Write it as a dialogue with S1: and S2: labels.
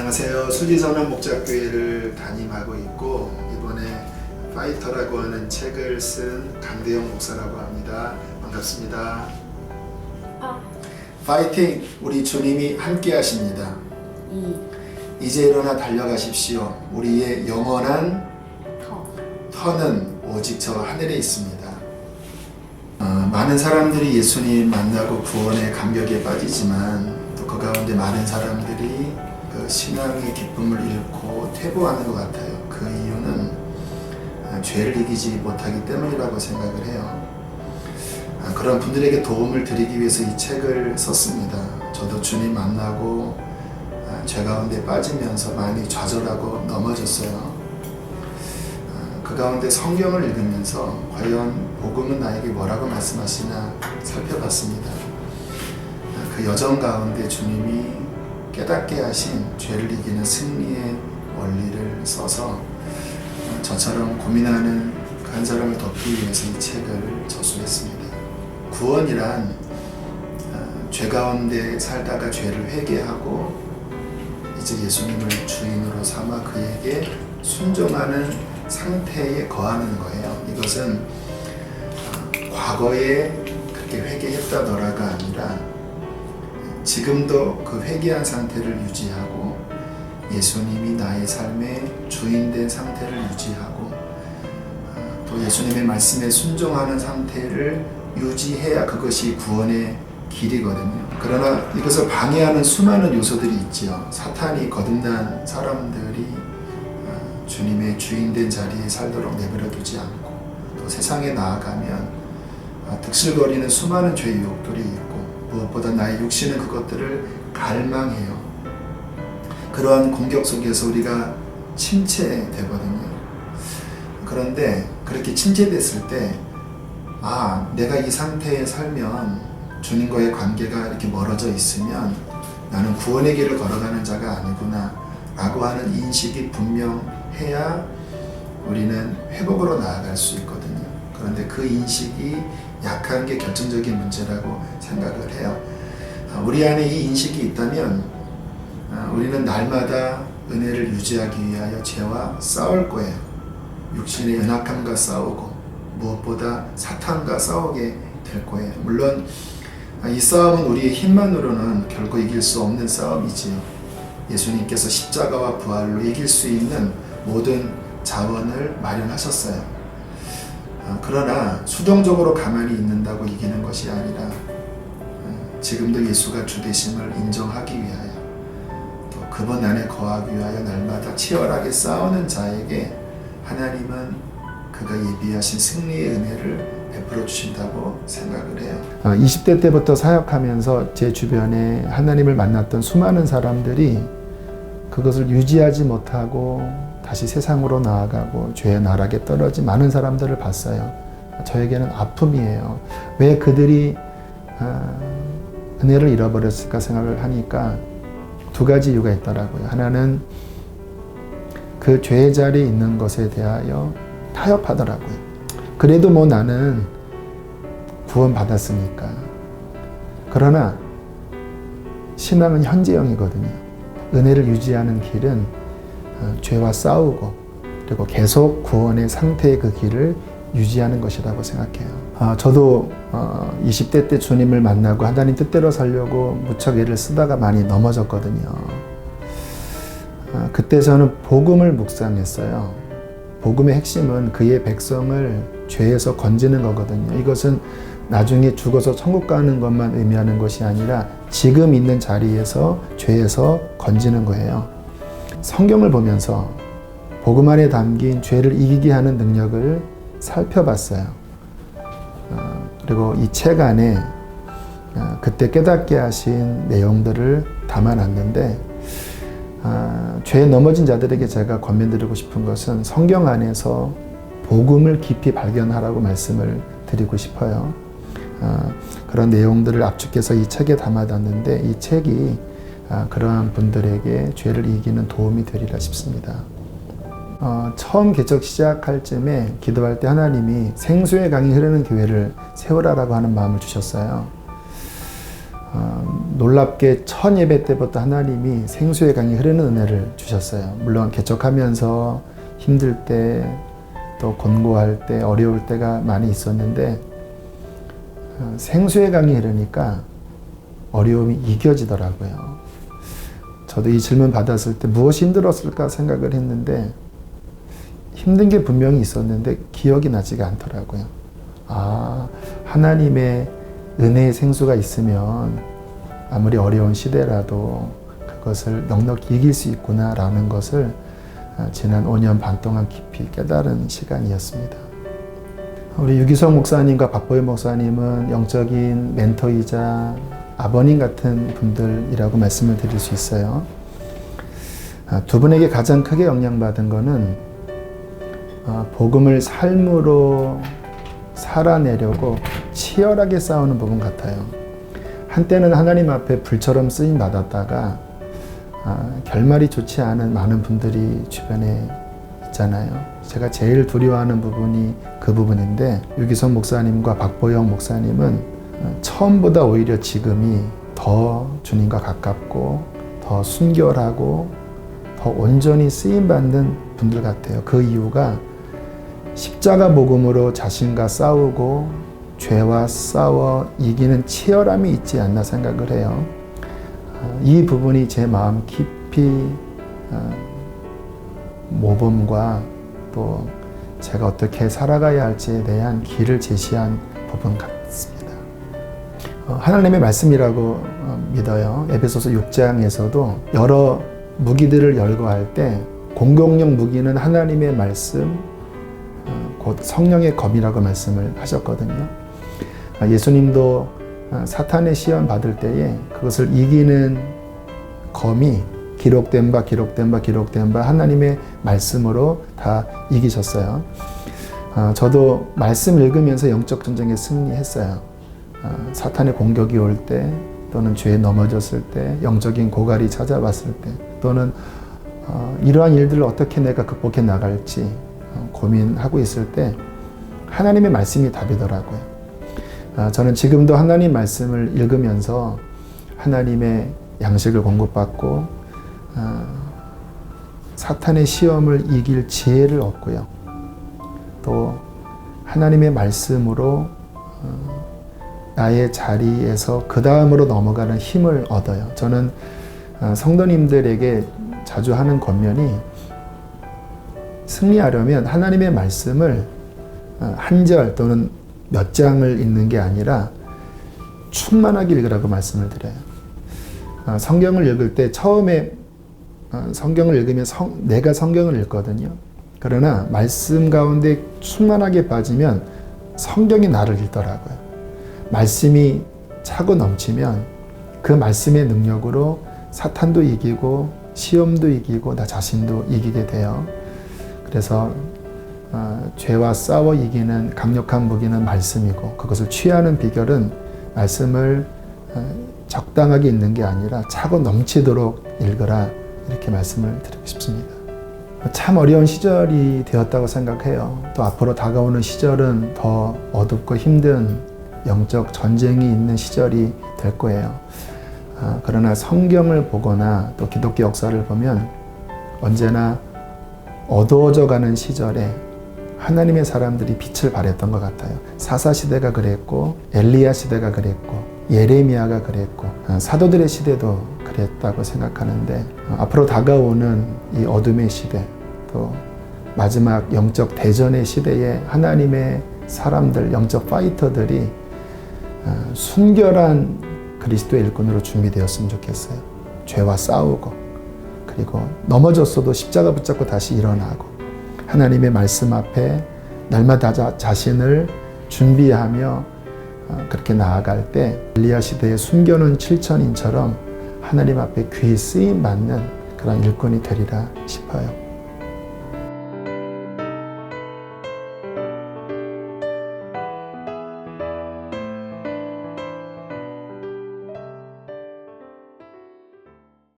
S1: 안녕하세요. 수지선언 목자교회를 담임하고 있고 이번에 파이터라고 하는 책을 쓴 강대영 목사라고 합니다. 반갑습니다. 파이팅! 우리 주님이 함께 하십니다. 이제 일어나 달려가십시오. 우리의 영원한 터는 오직 저 하늘에 있습니다. 많은 사람들이 예수님 만나고 구원의 감격에 빠지지만 또 그 가운데 많은 사람들이 그 신앙의 기쁨을 잃고 퇴보하는 것 같아요. 그 이유는 죄를 이기지 못하기 때문이라고 생각을 해요. 그런 분들에게 도움을 드리기 위해서 이 책을 썼습니다. 저도 주님 만나고 죄 가운데 빠지면서 많이 좌절하고 넘어졌어요. 그 가운데 성경을 읽으면서 과연 복음은 나에게 뭐라고 말씀하시나 살펴봤습니다. 그 여정 가운데 주님이 깨닫게 하신 죄를 이기는 승리의 원리를 써서 저처럼 고민하는 그 한 사람을 돕기 위해서 이 책을 저술했습니다. 구원이란 죄 가운데 살다가 죄를 회개하고 이제 예수님을 주인으로 삼아 그에게 순종하는 상태에 거하는 거예요. 이것은 과거에 그렇게 회개했다더라가 아니라 지금도 그 회개한 상태를 유지하고 예수님이 나의 삶의 주인된 상태를 유지하고 또 예수님의 말씀에 순종하는 상태를 유지해야 그것이 구원의 길이거든요. 그러나 이것을 방해하는 수많은 요소들이 있지요. 사탄이 거듭난 사람들이 주님의 주인된 자리에 살도록 내버려 두지 않고 또 세상에 나아가면 득실거리는 수많은 죄의 유혹들이 있고 무엇보다 나의 육신은 그것들을 갈망해요. 그러한 공격 속에서 우리가 침체되거든요. 그런데 그렇게 침체됐을 때 내가 이 상태에 살면 주님과의 관계가 이렇게 멀어져 있으면 나는 구원의 길을 걸어가는 자가 아니구나 라고 하는 인식이 분명해야 우리는 회복으로 나아갈 수 있거든요. 그런데 그 인식이 약한 게 결정적인 문제라고 생각을 해요. 우리 안에 이 인식이 있다면 우리는 날마다 은혜를 유지하기 위하여 죄와 싸울 거예요. 육신의 연약함과 싸우고 무엇보다 사탄과 싸우게 될 거예요. 물론 이 싸움은 우리의 힘만으로는 결코 이길 수 없는 싸움이지요. 예수님께서 십자가와 부활로 이길 수 있는 모든 자원을 마련하셨어요. 그러나 수동적으로 가만히 있는다고 이기는 것이 아니라 지금도 예수가 주 되심을 인정하기 위하여 또 그분 안에 거하기 위하여 날마다 치열하게 싸우는 자에게 하나님은 그가 예비하신 승리의 은혜를 베풀어 주신다고 생각을 해요. 20대 때부터 사역하면서 제 주변에 하나님을 만났던 수많은 사람들이 그것을 유지하지 못하고 다시 세상으로 나아가고 죄의 나락에 떨어진 많은 사람들을 봤어요. 저에게는 아픔이에요. 왜 그들이 은혜를 잃어버렸을까 생각을 하니까 두 가지 이유가 있더라고요. 하나는 그 죄의 자리에 있는 것에 대하여 타협하더라고요. 그래도 나는 구원받았으니까. 그러나 신앙은 현재형이거든요. 은혜를 유지하는 길은 죄와 싸우고 그리고 계속 구원의 상태의 그 길을 유지하는 것이라고 생각해요. 저도 20대 때 주님을 만나고 하나님 뜻대로 살려고 무척 애를 쓰다가 많이 넘어졌거든요. 그때 저는 복음을 묵상했어요. 복음의 핵심은 그의 백성을 죄에서 건지는 거거든요. 이것은 나중에 죽어서 천국 가는 것만 의미하는 것이 아니라 지금 있는 자리에서 죄에서 건지는 거예요. 성경을 보면서 복음 안에 담긴 죄를 이기게 하는 능력을 살펴봤어요. 그리고 이 책 안에 그때 깨닫게 하신 내용들을 담아놨는데 죄에 넘어진 자들에게 제가 권면드리고 싶은 것은 성경 안에서 복음을 깊이 발견하라고 말씀을 드리고 싶어요. 그런 내용들을 압축해서 이 책에 담아놨는데 이 책이 그러한 분들에게 죄를 이기는 도움이 되리라 싶습니다. 처음 개척 시작할 쯤에 기도할 때 하나님이 생수의 강이 흐르는 교회를 세우라라고 하는 마음을 주셨어요. 놀랍게 첫 예배 때부터 하나님이 생수의 강이 흐르는 은혜를 주셨어요. 물론 개척하면서 힘들 때, 또 권고할 때, 어려울 때가 많이 있었는데 생수의 강이 흐르니까 어려움이 이겨지더라고요. 저도 이 질문 받았을 때 무엇이 힘들었을까 생각을 했는데 힘든 게 분명히 있었는데 기억이 나지가 않더라고요. 하나님의 은혜의 생수가 있으면 아무리 어려운 시대라도 그것을 넉넉히 이길 수 있구나라는 것을 지난 5년 반 동안 깊이 깨달은 시간이었습니다. 우리 유기성 목사님과 박보현 목사님은 영적인 멘토이자 아버님 같은 분들이라고 말씀을 드릴 수 있어요. 두 분에게 가장 크게 영향받은 것은 복음을 삶으로 살아내려고 치열하게 싸우는 부분 같아요. 한때는 하나님 앞에 불처럼 쓰임 받았다가 결말이 좋지 않은 많은 분들이 주변에 있잖아요. 제가 제일 두려워하는 부분이 그 부분인데 유기성 목사님과 박보영 목사님은 처음보다 오히려 지금이 더 주님과 가깝고 더 순결하고 더 온전히 쓰임받는 분들 같아요. 그 이유가 십자가 복음으로 자신과 싸우고 죄와 싸워 이기는 치열함이 있지 않나 생각을 해요. 이 부분이 제 마음 깊이 모범과 또 제가 어떻게 살아가야 할지에 대한 길을 제시한 부분 같습니다. 하나님의 말씀이라고 믿어요. 에베소서 6장에서도 여러 무기들을 열거할 때 공격용 무기는 하나님의 말씀, 곧 성령의 검이라고 말씀을 하셨거든요. 예수님도 사탄의 시험 받을 때에 그것을 이기는 검이 기록된 바 하나님의 말씀으로 다 이기셨어요. 저도 말씀 읽으면서 영적 전쟁에 승리했어요. 사탄의 공격이 올 때, 또는 죄에 넘어졌을 때, 영적인 고갈이 찾아왔을 때, 또는 이러한 일들을 어떻게 내가 극복해 나갈지 고민하고 있을 때 하나님의 말씀이 답이더라고요. 저는 지금도 하나님 말씀을 읽으면서 하나님의 양식을 공급받고 사탄의 시험을 이길 지혜를 얻고요. 또 하나님의 말씀으로 나의 자리에서 그 다음으로 넘어가는 힘을 얻어요. 저는 성도님들에게 자주 하는 권면이 승리하려면 하나님의 말씀을 한 절 또는 몇 장을 읽는 게 아니라 충만하게 읽으라고 말씀을 드려요. 성경을 읽을 때 처음에 성경을 읽으면 내가 성경을 읽거든요. 그러나 말씀 가운데 충만하게 빠지면 성경이 나를 읽더라고요. 말씀이 차고 넘치면 그 말씀의 능력으로 사탄도 이기고 시험도 이기고 나 자신도 이기게 돼요. 그래서 죄와 싸워 이기는 강력한 무기는 말씀이고 그것을 취하는 비결은 말씀을 적당하게 읽는 게 아니라 차고 넘치도록 읽으라, 이렇게 말씀을 드리고 싶습니다. 참 어려운 시절이 되었다고 생각해요. 또 앞으로 다가오는 시절은 더 어둡고 힘든 영적 전쟁이 있는 시절이 될 거예요. 그러나 성경을 보거나 또 기독교 역사를 보면 언제나 어두워져 가는 시절에 하나님의 사람들이 빛을 발했던 것 같아요. 사사 시대가 그랬고 엘리야 시대가 그랬고 예레미야가 그랬고 사도들의 시대도 그랬다고 생각하는데 앞으로 다가오는 이 어둠의 시대, 또 마지막 영적 대전의 시대에 하나님의 사람들, 영적 파이터들이 순결한 그리스도의 일꾼으로 준비되었으면 좋겠어요. 죄와 싸우고, 그리고 넘어졌어도 십자가 붙잡고 다시 일어나고 하나님의 말씀 앞에 날마다 자신을 준비하며 그렇게 나아갈 때 엘리야 시대의 숨겨놓은 7천인처럼 하나님 앞에 귀히 쓰임 받는 그런 일꾼이 되리라 싶어요.